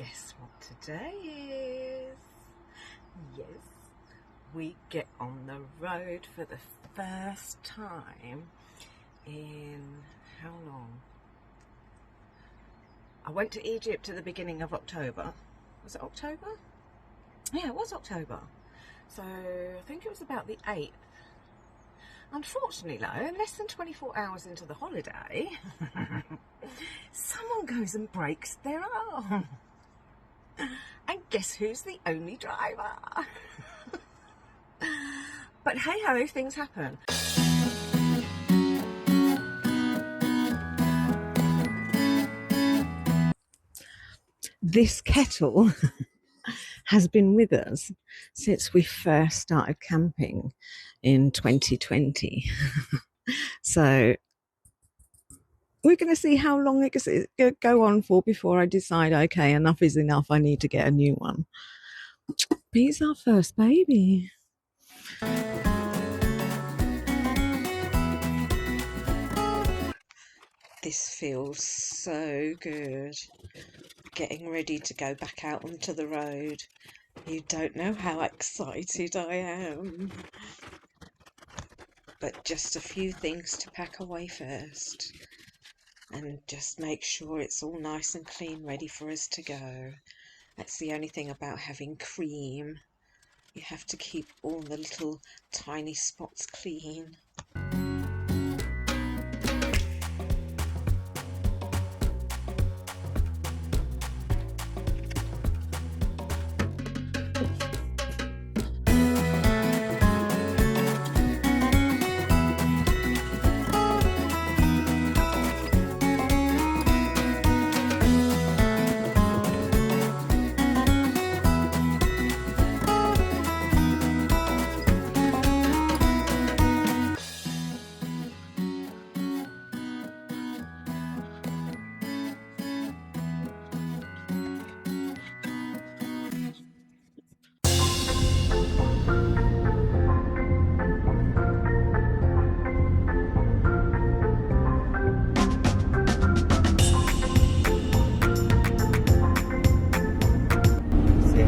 guess what today is? Yes, we get on the road for the first time in how long? I went to Egypt at the beginning of October. Was it October? Yeah, it was October. So I think it was about the 8th. Unfortunately though, less than 24 hours into the holiday, someone goes and breaks their arm. And guess who's the only driver? But hey ho, things happen. This kettle has been with us since we first started camping in 2020. So we're going to see how long it can go on for before I decide, okay, enough is enough, I need to get a new one. But he's our first baby. This feels so good. Getting ready to go back out onto the road. You don't know how excited I am. But just a few things to pack away first. And just make sure it's all nice and clean, ready for us to go. That's the only thing about having cream. You have to keep all the little tiny spots clean.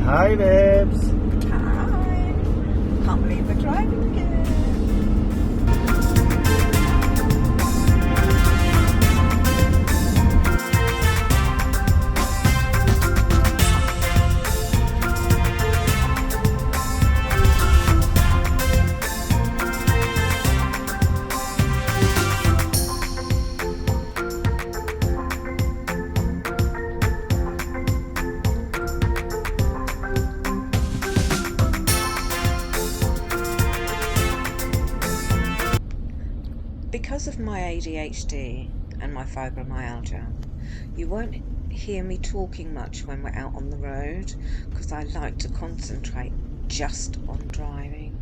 Hi, babes. Hi. Can't believe we're driving again. Because of my ADHD and my fibromyalgia, you won't hear me talking much when we're out on the road because I like to concentrate just on driving.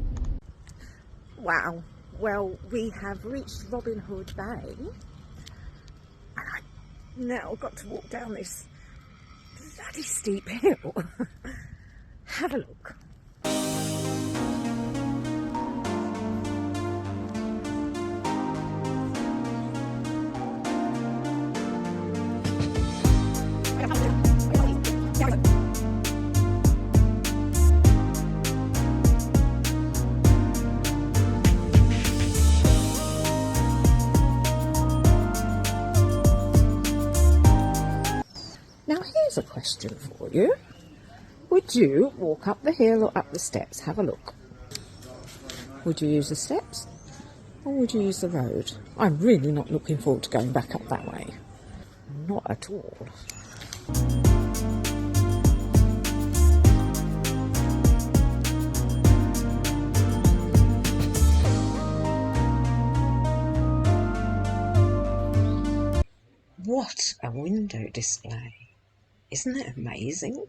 Wow, well, we have reached Robin Hood Bay and I now got to walk down this bloody steep hill. Have a look. Now here's a question for you. Would you walk up the hill or up the steps? Have a look. Would you use the steps or would you use the road? I'm really not looking forward to going back up that way. Not at all. What a window display. Isn't it amazing?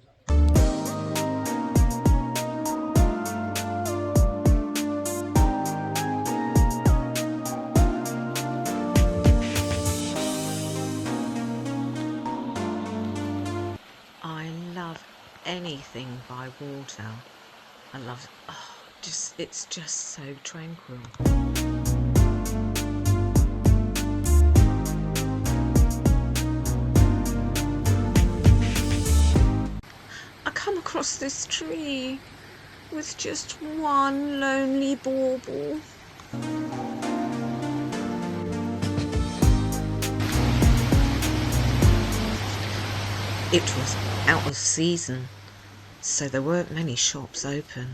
I love anything by water. I love it's just so tranquil. across this tree with just one lonely bauble. It was out of season, so there weren't many shops open,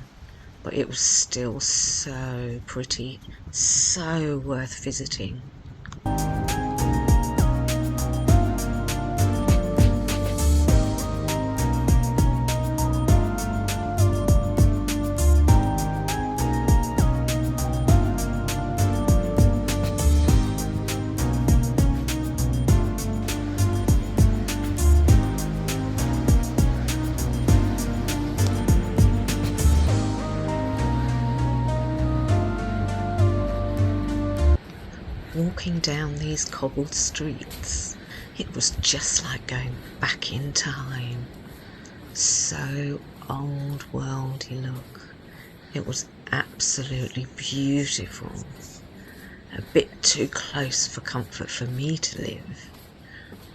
but it was still so pretty, so worth visiting. Walking down these cobbled streets, it was just like going back in time. So old worldy look. It was absolutely beautiful. A bit too close for comfort for me to live.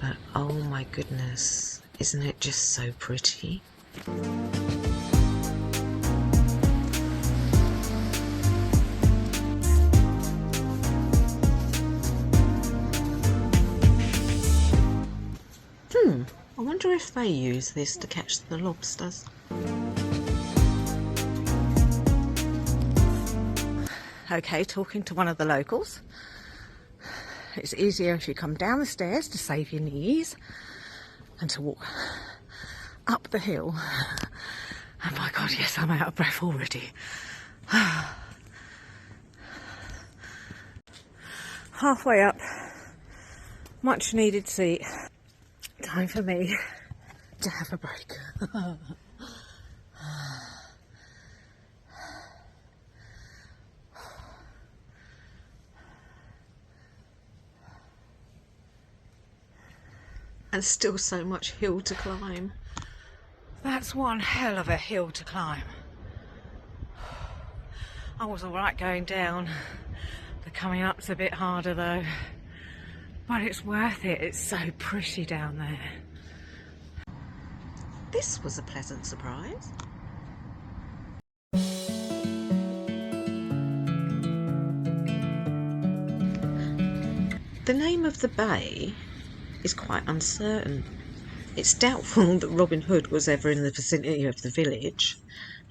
But oh my goodness, isn't it just so pretty? I wonder if they use this to catch the lobsters. Okay, talking to one of the locals. It's easier if you come down the stairs to save your knees and to walk up the hill. Oh my God, yes, I'm out of breath already. Halfway up, much needed seat. Time for me to have a break. And still so much hill to climb. That's one hell of a hill to climb. I was alright going down. The coming up's a bit harder though. But it's worth it, it's so pretty down there. This was a pleasant surprise. The name of the bay is quite uncertain. It's doubtful that Robin Hood was ever in the vicinity of the village.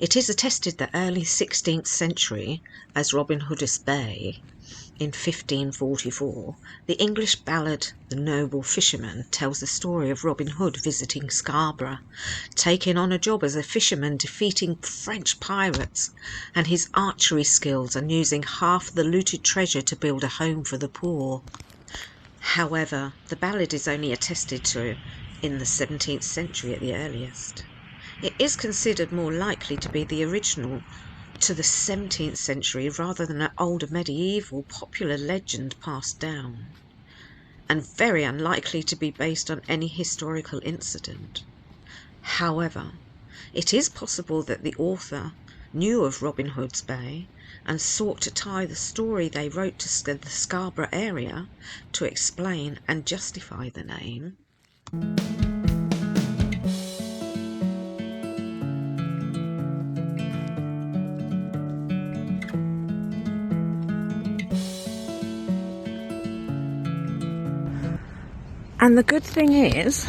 It is attested that early 16th century, as Robin Hood's Bay, in 1544, the English ballad The Noble Fisherman tells the story of Robin Hood visiting Scarborough, taking on a job as a fisherman defeating French pirates, and his archery skills and using half the looted treasure to build a home for the poor. However, the ballad is only attested to in the 17th century at the earliest. It is considered more likely to be the original to the 17th century rather than an older medieval popular legend passed down, and very unlikely to be based on any historical incident. However, it is possible that the author knew of Robin Hood's Bay and sought to tie the story they wrote to the Scarborough area to explain and justify the name. And the good thing is,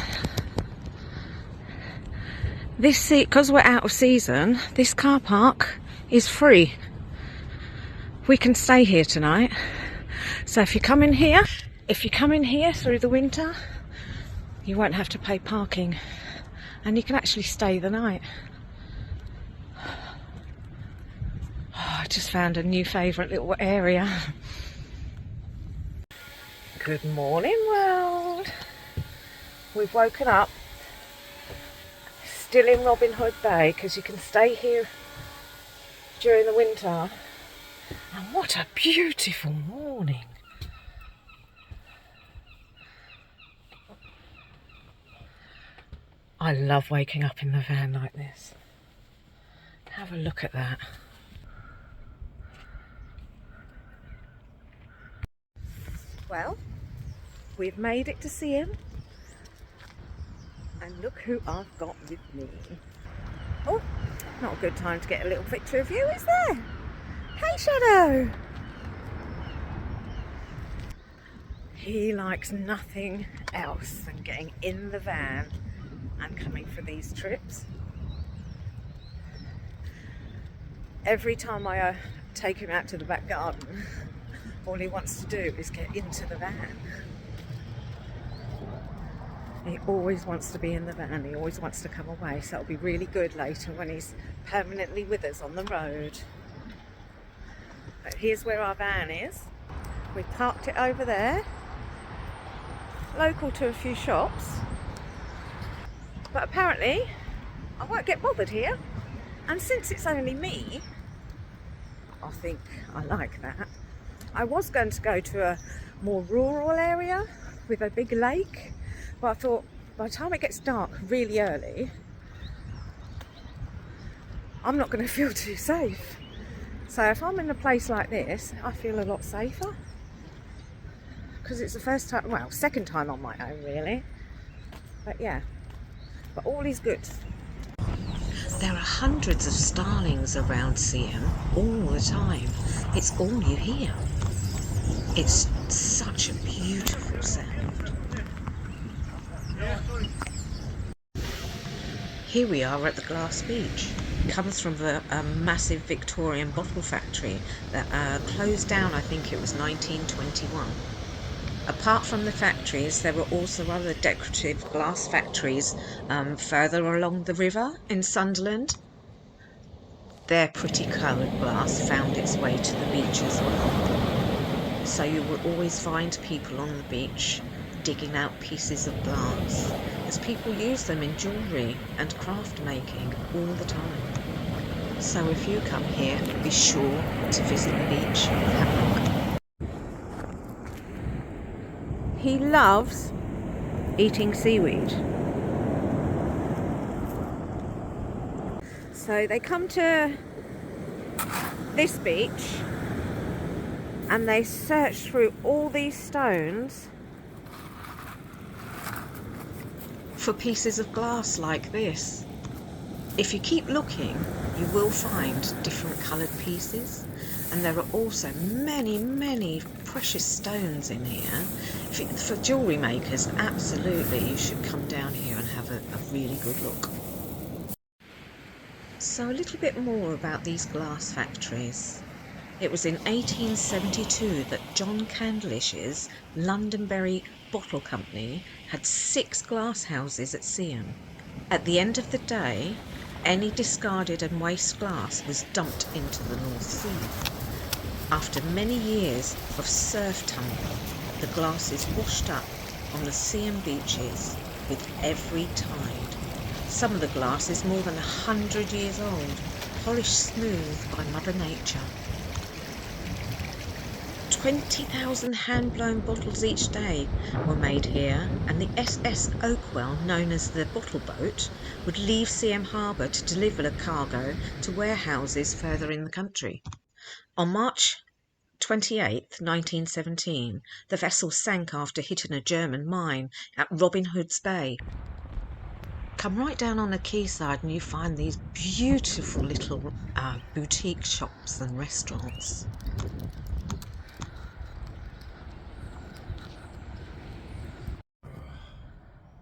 this seat, because we're out of season, this car park is free. We can stay here tonight. So if you come in here through the winter, you won't have to pay parking, and you can actually stay the night. Oh, I just found a new favourite little area. Good morning, world. We've woken up, still in Robin Hood Bay, because you can stay here during the winter. And what a beautiful morning. I love waking up in the van like this. Have a look at that. Well, we've made it to see him. And look who I've got with me. Oh, not a good time to get a little picture of you, is there? Hey, Shadow! He likes nothing else than getting in the van and coming for these trips. Every time I take him out to the back garden, all he wants to do is get into the van. He always wants to be in the van, he always wants to come away, so it'll be really good later when he's permanently with us on the road. But here's where our van is. We parked it over there, local to a few shops, but apparently I won't get bothered here, and since it's only me, I think I like that. I was going to go to a more rural area with a big lake, but I thought by the time it gets dark really early, I'm not going to feel too safe. So if I'm in a place like this, I feel a lot safer. Because it's the first time, well, second time on my own really. But yeah, but all is good. There are hundreds of starlings around Siam all the time. It's all you hear. It's such a beautiful sound. Here we are at the glass beach. It comes from a massive Victorian bottle factory that closed down, I think it was 1921. Apart from the factories, there were also other decorative glass factories further along the river in Sunderland. Their pretty coloured glass found its way to the beach as well. So you will always find people on the beach digging out pieces of glass, as people use them in jewellery and craft making all the time. So if you come here, be sure to visit the beach and have a look. He loves eating seaweed. So they come to this beach and they search through all these stones for pieces of glass like this. If you keep looking, you will find different coloured pieces, and there are also many precious stones in here. For jewellery makers, absolutely you should come down here and have a really good look. So a little bit more about these glass factories. It was in 1872 that John Candlish's Londonderry Bottle Company had 6 glass houses at Siam. At the end of the day, any discarded and waste glass was dumped into the North Sea. After many years of surf tumbling, the glass is washed up on the Siam beaches with every tide. Some of the glass is more than 100 years old, polished smooth by Mother Nature. 20,000 hand-blown bottles each day were made here, and the SS Oakwell, known as the bottle boat, would leave Siam Harbour to deliver the cargo to warehouses further in the country. On March 28, 1917, the vessel sank after hitting a German mine at Robin Hood's Bay. Come right down on the quayside and you find these beautiful little boutique shops and restaurants.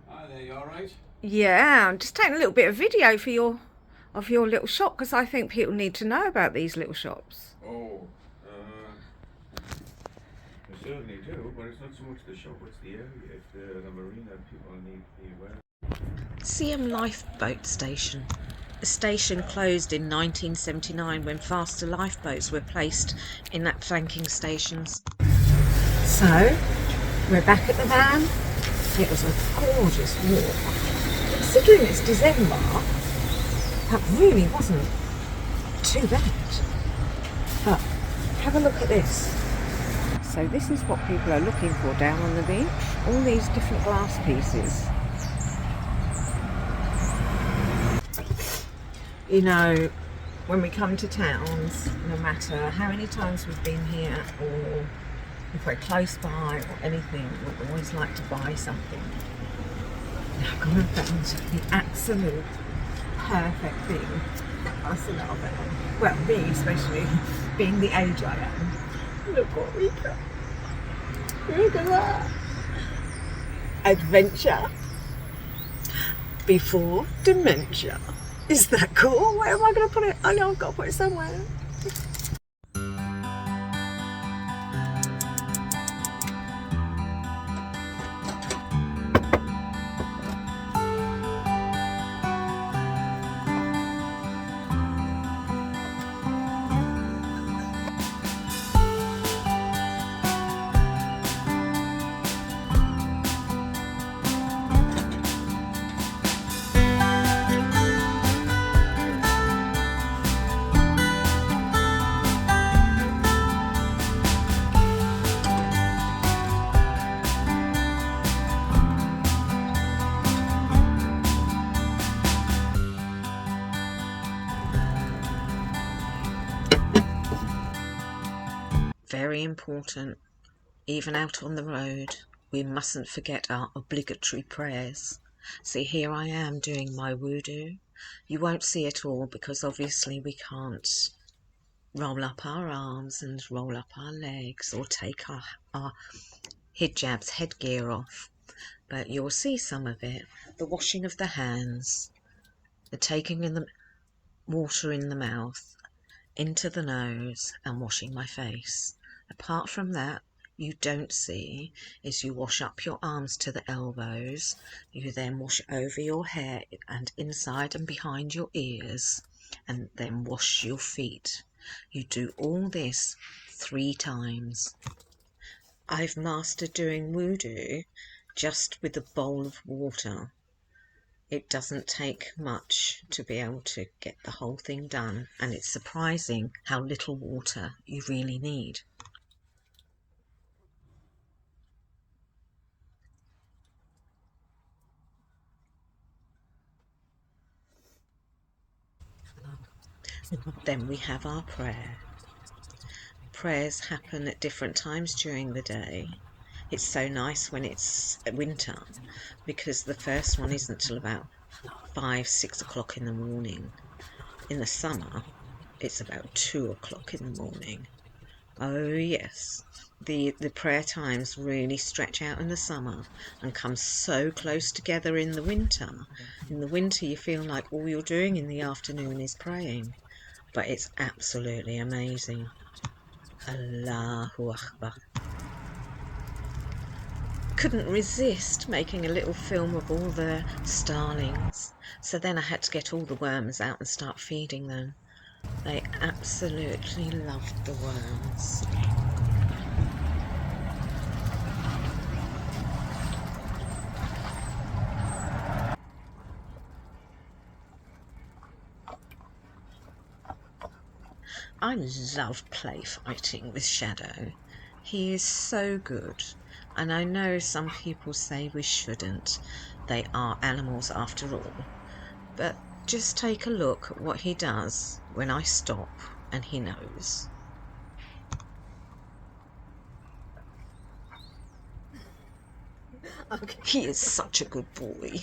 Hi there, you alright? Yeah, I'm just taking a little bit of video for your little shop, because I think people need to know about these little shops. Oh, I certainly do, but it's not so much the shop, it's the area, it's the marina people need to be aware. Siam Lifeboat Station. The station closed in 1979 when faster lifeboats were placed in that flanking stations. So, we're back at the van. It was a gorgeous walk. Considering it's December, that really wasn't too bad. But have a look at this. So this is what people are looking for down on the beach. All these different glass pieces. You know, when we come to towns, no matter how many times we've been here or if we're close by or anything, we always like to buy something. Now I've gone and found the absolute perfect thing for us in our family. Well, me especially, being the age I am. Look what we got. Look at that. Adventure before dementia. Is that cool? Where am I going to put it? I know I've got to put it somewhere. Very important, even out on the road, we mustn't forget our obligatory prayers. See, here I am doing my wudu. You won't see it all because obviously we can't roll up our arms and roll up our legs or take our hijab's headgear off, but you'll see some of it. The washing of the hands, the taking in the water in the mouth, into the nose, and washing my face. Apart from that, you don't see is you wash up your arms to the elbows, you then wash over your hair and inside and behind your ears, and then wash your feet. You do all this 3 times. I've mastered doing wudu just with a bowl of water. It doesn't take much to be able to get the whole thing done, and it's surprising how little water you really need. Then we have our prayer. Prayers happen at different times during the day. It's so nice when it's winter because the first one isn't till about 5-6 o'clock in the morning. In the summer, it's about 2 o'clock in the morning. Oh yes, the prayer times really stretch out in the summer and come so close together in the winter. In the winter you feel like all you're doing in the afternoon is praying, but it's absolutely amazing. Allahu Akbar. Couldn't resist making a little film of all the starlings, so then I had to get all the worms out and start feeding them. They absolutely loved the worms. I love play fighting with Shadow. He is so good, and I know some people say we shouldn't. They are animals after all. But just take a look at what he does when I stop and he knows. Okay. He is such a good boy.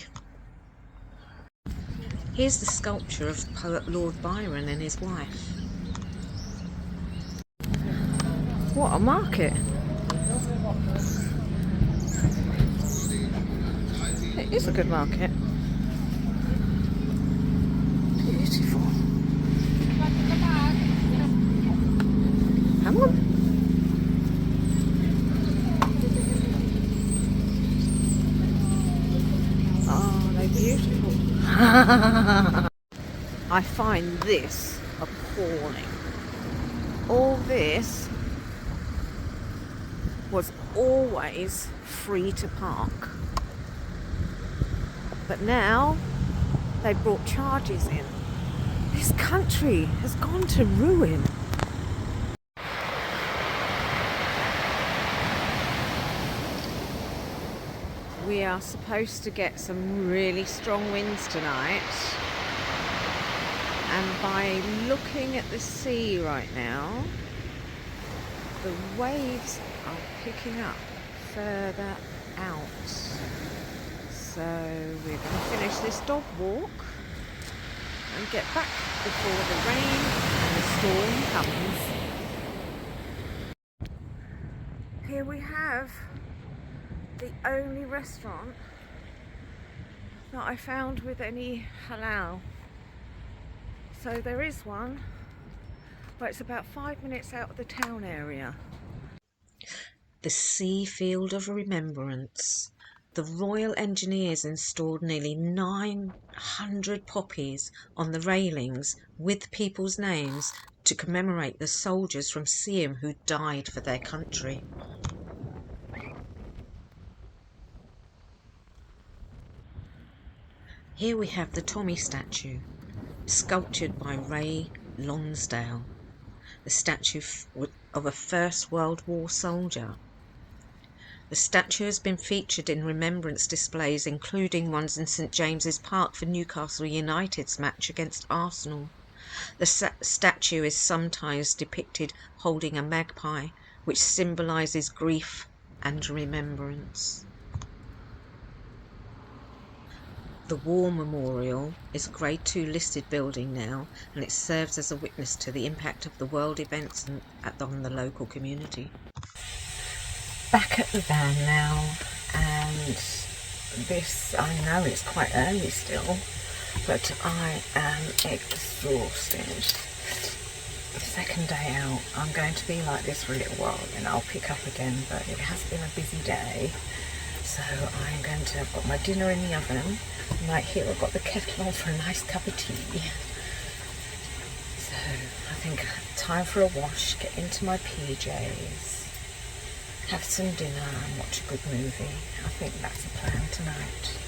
Here's the sculpture of poet Lord Byron and his wife. What a market! It is a good market. Beautiful. Come on. Oh, they're beautiful. I find this appalling. All this was always free to park, but now they brought charges in. This country has gone to ruin. We are supposed to get some really strong winds tonight, and by looking at the sea right now, the waves are picking up further out. So we're going to finish this dog walk get back before the rain and the storm comes. Here we have the only restaurant that I found with any halal. So there is one, but it's about 5 minutes out of the town area. The Sea Field of Remembrance. The Royal Engineers installed nearly 900 poppies on the railings with people's names to commemorate the soldiers from Siam who died for their country. Here we have the Tommy statue, sculptured by Ray Lonsdale, the statue of a First World War soldier. The statue has been featured in remembrance displays, including ones in St James's Park for Newcastle United's match against Arsenal. The statue is sometimes depicted holding a magpie, which symbolises grief and remembrance. The War Memorial is a Grade 2 listed building now, and it serves as a witness to the impact of the world events on the local community. Back at the van now, and this, I know it's quite early still, but I am exhausted. The second day out, I'm going to be like this for a little while, and I'll pick up again, but it has been a busy day. So I'm going to, I've got my dinner in the oven. Right here I've got the kettle on for a nice cup of tea. So I think time for a wash, get into my PJs, have some dinner and watch a good movie. I think that's the plan tonight.